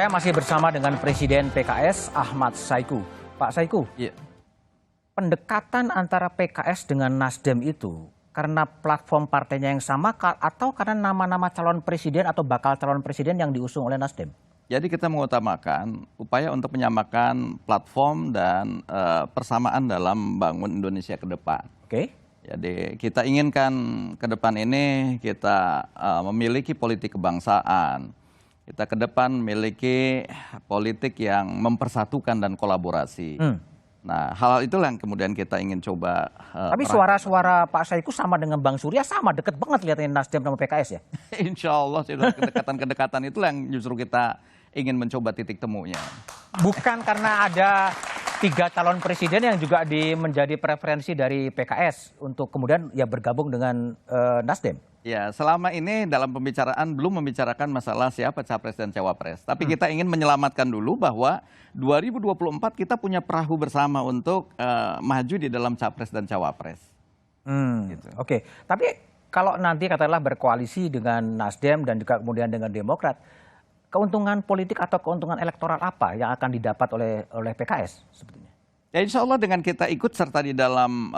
Saya masih bersama dengan Presiden PKS Ahmad Saiku. Pak Saiku, Iya. pendekatan antara PKS dengan Nasdem itu karena platform partainya yang sama atau karena nama-nama calon presiden atau bakal calon presiden yang diusung oleh Nasdem? Jadi kita mengutamakan upaya untuk menyamakan platform dan persamaan dalam membangun Indonesia ke depan. Oke. Jadi kita inginkan ke depan ini kita memiliki politik kebangsaan. Kita ke depan memiliki politik yang mempersatukan dan kolaborasi. Nah, hal-hal itulah yang kemudian kita ingin coba. Tapi suara-suara Pak Saiku sama dengan Bang Surya sama, deket banget lihatnya Nasdem sama PKS ya? Insya Allah, kedekatan-kedekatan itulah yang justru kita ingin mencoba titik temunya. Bukan karena ada 3 calon presiden yang juga menjadi preferensi dari PKS untuk kemudian ya bergabung dengan Nasdem? Ya, selama ini dalam pembicaraan belum membicarakan masalah siapa capres dan cawapres. Tapi kita ingin menyelamatkan dulu bahwa 2024 kita punya perahu bersama untuk maju di dalam capres dan cawapres. Gitu. Oke, tapi kalau nanti katakanlah berkoalisi dengan Nasdem dan juga kemudian dengan Demokrat, keuntungan politik atau keuntungan elektoral apa yang akan didapat oleh PKS sebetulnya? Ya, insya Allah dengan kita ikut serta di dalam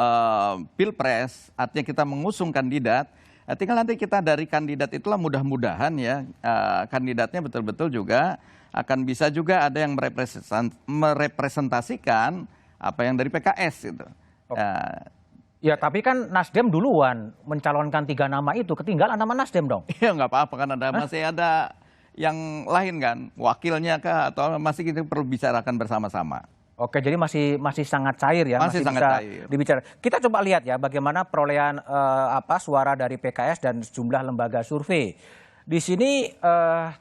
Pilpres, artinya kita mengusung kandidat. Tinggal nanti kita dari kandidat itulah mudah-mudahan ya kandidatnya betul-betul juga akan bisa juga ada yang merepresentasikan apa yang dari PKS gitu. Ya tapi kan Nasdem duluan mencalonkan 3 nama itu, ketinggalan nama Nasdem dong. Iya nggak apa-apa kan masih ada yang lain kan, wakilnya kah atau masih kita perlu bicarakan bersama-sama. Oke, jadi masih sangat cair ya, masih sangat bisa cair. Dibicara. Kita coba lihat ya bagaimana perolehan suara dari PKS dan sejumlah lembaga survei. Di sini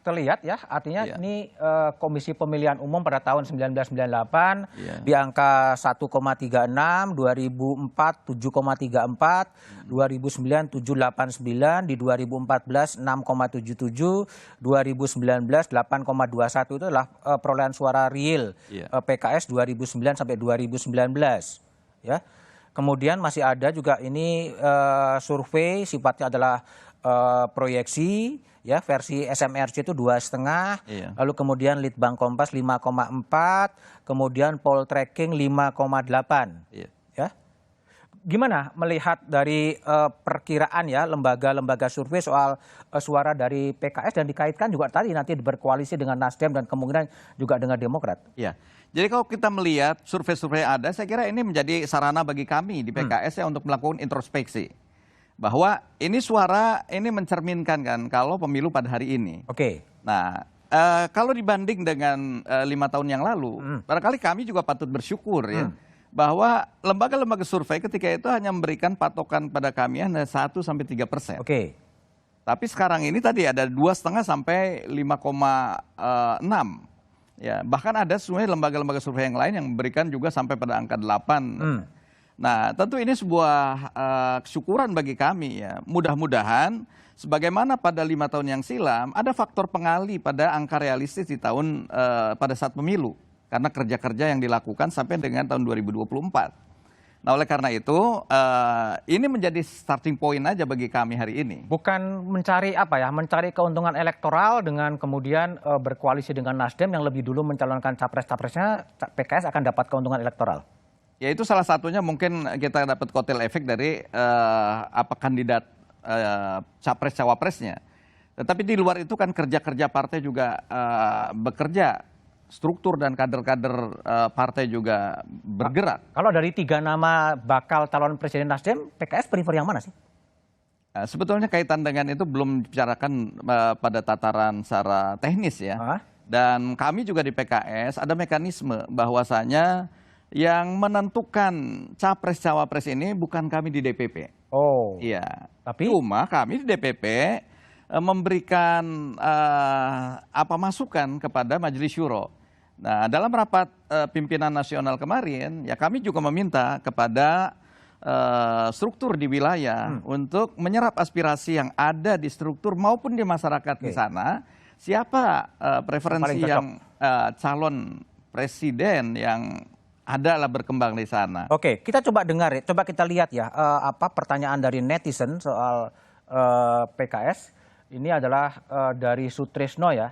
terlihat ya, artinya ini Komisi Pemilihan Umum pada tahun 1998 di angka 1,36, 2004 7,34, 2009 7,89, di 2014 6,77, 2019 8,21 itu adalah perolehan suara real PKS 2009 sampai 2019 ya. Kemudian masih ada juga ini survei sifatnya adalah proyeksi ya, versi SMRC itu 2,5, lalu kemudian Litbang Kompas 5,4, kemudian Poltreking 5,8 ya. Gimana melihat dari perkiraan ya lembaga-lembaga survei soal suara dari PKS dan dikaitkan juga tadi nanti berkoalisi dengan Nasdem dan kemungkinan juga dengan Demokrat? Iya. Jadi kalau kita melihat survei-survei yang ada, saya kira ini menjadi sarana bagi kami di PKS ya untuk melakukan introspeksi. Bahwa ini suara ini mencerminkan kan kalau pemilu pada hari ini. Oke. Nah, kalau dibanding dengan 5 tahun yang lalu, barangkali kami juga patut bersyukur ya bahwa lembaga-lembaga survei ketika itu hanya memberikan patokan pada kami hanya 1-3%. Oke. Tapi sekarang ini tadi ada 2,5 sampai 5,6. Ya, bahkan ada sebenarnya lembaga-lembaga survei yang lain yang memberikan juga sampai pada angka 8. Nah, tentu ini sebuah kesyukuran bagi kami ya. Mudah-mudahan sebagaimana pada 5 tahun yang silam ada faktor pengali pada angka realistis di tahun pada saat pemilu karena kerja-kerja yang dilakukan sampai dengan tahun 2024. Nah, oleh karena itu ini menjadi starting point aja bagi kami hari ini. Bukan mencari apa ya, mencari keuntungan elektoral dengan kemudian berkoalisi dengan Nasdem yang lebih dulu mencalonkan capres-capresnya, PKS akan dapat keuntungan elektoral. Ya itu salah satunya mungkin kita dapat kotel efek dari kandidat capres cawapresnya. Tetapi di luar itu kan kerja-kerja partai juga bekerja, struktur dan kader-kader partai juga bergerak. Kalau dari 3 nama bakal calon presiden Nasdem, PKS prefer yang mana sih? Sebetulnya kaitan dengan itu belum dibicarakan pada tataran secara teknis ya. Dan kami juga di PKS ada mekanisme bahwasanya yang menentukan capres-cawapres ini bukan kami di DPP. Oh. Iya. Tapi cuma kami di DPP memberikan masukan kepada Majelis Syuro. Nah, dalam rapat pimpinan nasional kemarin, ya kami juga meminta kepada struktur di wilayah untuk menyerap aspirasi yang ada di struktur maupun di masyarakat di sana. Siapa preferensi yang calon presiden yang adalah berkembang di sana. Oke, kita coba dengar ya, coba kita lihat ya pertanyaan dari netizen soal PKS. Ini adalah dari Sutrisno ya.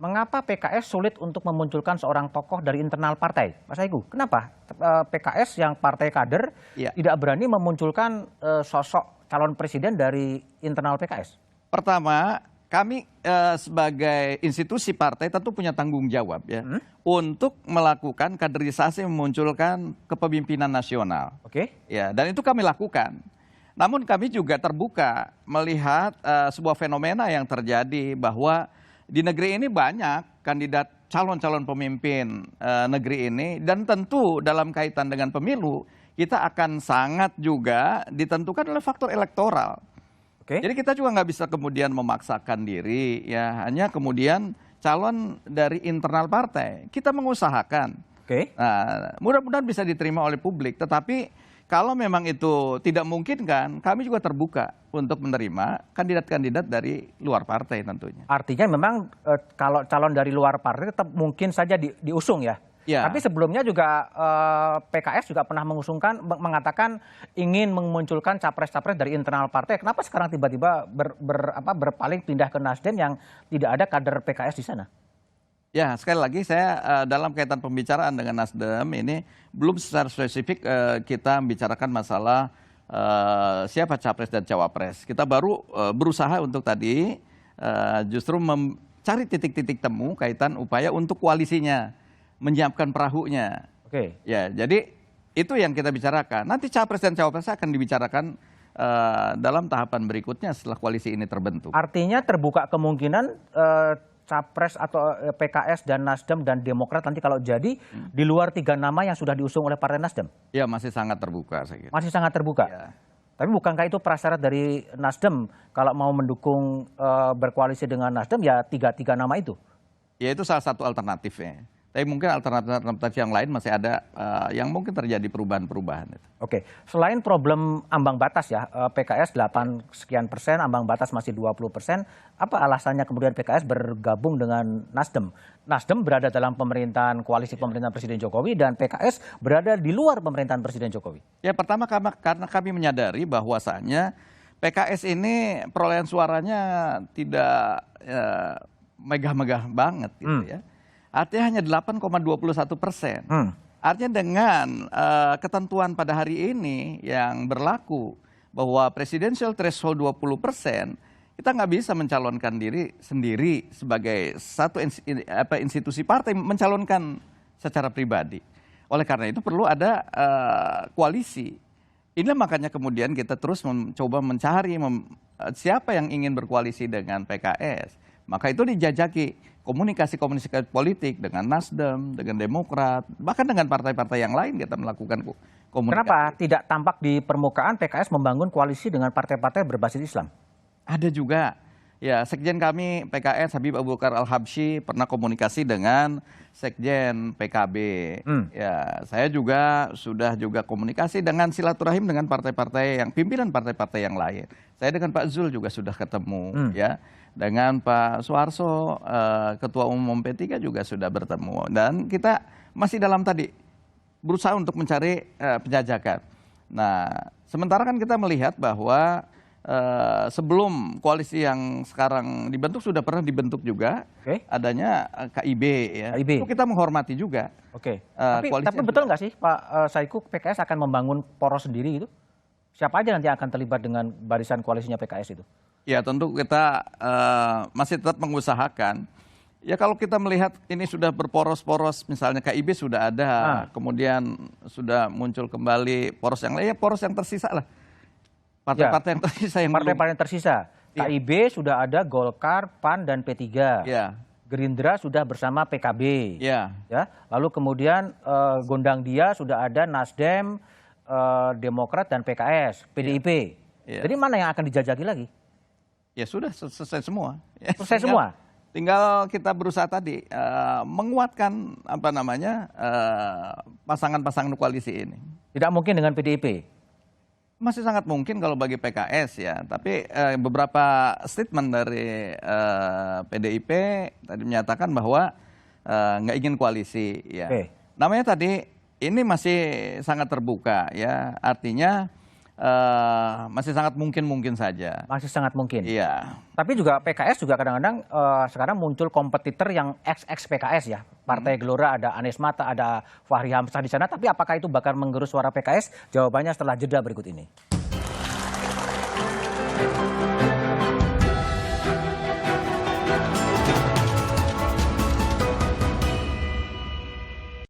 mengapa PKS sulit untuk memunculkan seorang tokoh dari internal partai? Mas Saiku, kenapa PKS yang partai kader tidak berani memunculkan sosok calon presiden dari internal PKS? Pertama, kami sebagai institusi partai tentu punya tanggung jawab ya untuk melakukan kaderisasi memunculkan kepemimpinan nasional. Oke. Ya, dan itu kami lakukan. Namun kami juga terbuka melihat sebuah fenomena yang terjadi bahwa di negeri ini banyak kandidat calon-calon pemimpin negeri ini, dan tentu dalam kaitan dengan pemilu kita akan sangat juga ditentukan oleh faktor elektoral. Jadi kita juga nggak bisa kemudian memaksakan diri ya, hanya kemudian calon dari internal partai. Kita mengusahakan. Nah, mudah-mudahan bisa diterima oleh publik, tetapi kalau memang itu tidak mungkin kan, kami juga terbuka untuk menerima kandidat-kandidat dari luar partai tentunya. Artinya memang kalau calon dari luar partai tetap mungkin saja diusung ya? Ya. Tapi sebelumnya juga PKS juga pernah mengatakan ingin memunculkan capres-capres dari internal partai. Kenapa sekarang tiba-tiba berpaling pindah ke Nasdem yang tidak ada kader PKS di sana? Ya, sekali lagi saya dalam kaitan pembicaraan dengan Nasdem ini belum secara spesifik kita membicarakan masalah siapa capres dan cawapres. Kita baru berusaha untuk tadi justru mencari titik-titik temu kaitan upaya untuk koalisinya, menyiapkan perahunya. Ya, jadi itu yang kita bicarakan. Nanti capres dan cawapres akan dibicarakan dalam tahapan berikutnya setelah koalisi ini terbentuk. Artinya terbuka kemungkinan capres atau PKS dan Nasdem dan Demokrat nanti kalau jadi di luar 3 nama yang sudah diusung oleh Partai Nasdem? Ya, masih sangat terbuka saya kira. Masih sangat terbuka? Ya. Tapi bukankah itu prasyarat dari Nasdem kalau mau mendukung berkoalisi dengan Nasdem ya tiga nama itu? Ya, itu salah satu alternatifnya. Tapi mungkin alternatif yang lain masih ada yang mungkin terjadi perubahan-perubahan. Oke, selain problem ambang batas ya, PKS 8 sekian persen, ambang batas masih 20%, apa alasannya kemudian PKS bergabung dengan Nasdem? Nasdem berada dalam pemerintahan koalisi pemerintahan Presiden Jokowi dan PKS berada di luar pemerintahan Presiden Jokowi. Ya, pertama karena kami menyadari bahwasannya PKS ini perolehan suaranya tidak megah-megah banget gitu ya. Artinya hanya 8,21%. Artinya dengan ketentuan pada hari ini yang berlaku bahwa presidensial threshold 20%, kita nggak bisa mencalonkan diri sendiri sebagai satu institusi partai, mencalonkan secara pribadi. Oleh karena itu perlu ada koalisi. Inilah makanya kemudian kita terus mencoba mencari siapa yang ingin berkoalisi dengan PKS. Maka itu dijajaki komunikasi politik dengan Nasdem, dengan Demokrat, bahkan dengan partai-partai yang lain kita melakukan komunikasi. Kenapa tidak tampak di permukaan PKS membangun koalisi dengan partai-partai berbasis Islam? Ada juga. Ya, sekjen kami PKS Habib Abu Bakar Al-Habsyi pernah komunikasi dengan sekjen PKB. Ya, saya juga sudah komunikasi dengan silaturahim dengan partai-partai yang pimpinan partai-partai yang lain. Saya dengan Pak Zul juga sudah ketemu ya. Dengan Pak Suharso, Ketua Umum P3 juga sudah bertemu. Dan kita masih dalam tadi berusaha untuk mencari penjajakan. Nah, sementara kan kita melihat bahwa sebelum koalisi yang sekarang dibentuk sudah pernah dibentuk juga adanya KIB ya. Itu kita menghormati juga. Tapi betul nggak sih Pak Saiku, PKS akan membangun poros sendiri itu? Siapa aja nanti akan terlibat dengan barisan koalisinya PKS itu? Ya, tentu kita masih tetap mengusahakan. Ya, kalau kita melihat ini sudah berporos-poros, misalnya KIB sudah ada, kemudian sudah muncul kembali poros yang lain, ya poros yang tersisa lah. Partai-partai yang tersisa yang partai-partai yang tersisa. KIB sudah ada Golkar, PAN, dan P3. Gerindra sudah bersama PKB. Ya. Lalu kemudian gondang dia sudah ada Nasdem, Demokrat, dan PKS, PDIP. Jadi mana yang akan dijajaki lagi? Ya sudah, selesai semua. Selesai semua? Tinggal kita berusaha tadi menguatkan pasangan-pasangan koalisi ini. Tidak mungkin dengan PDIP? Masih sangat mungkin kalau bagi PKS ya. Tapi beberapa statement dari PDIP tadi menyatakan bahwa nggak ingin koalisi. Ya. Namanya tadi ini masih sangat terbuka ya. Artinya masih sangat mungkin saja. Masih sangat mungkin. Iya. Tapi juga PKS juga kadang-kadang sekarang muncul kompetitor yang ex PKS ya. Partai Gelora ada Anies Mata, ada Fahri Hamzah di sana. Tapi apakah itu bakal menggerus suara PKS? Jawabannya setelah jeda berikut ini.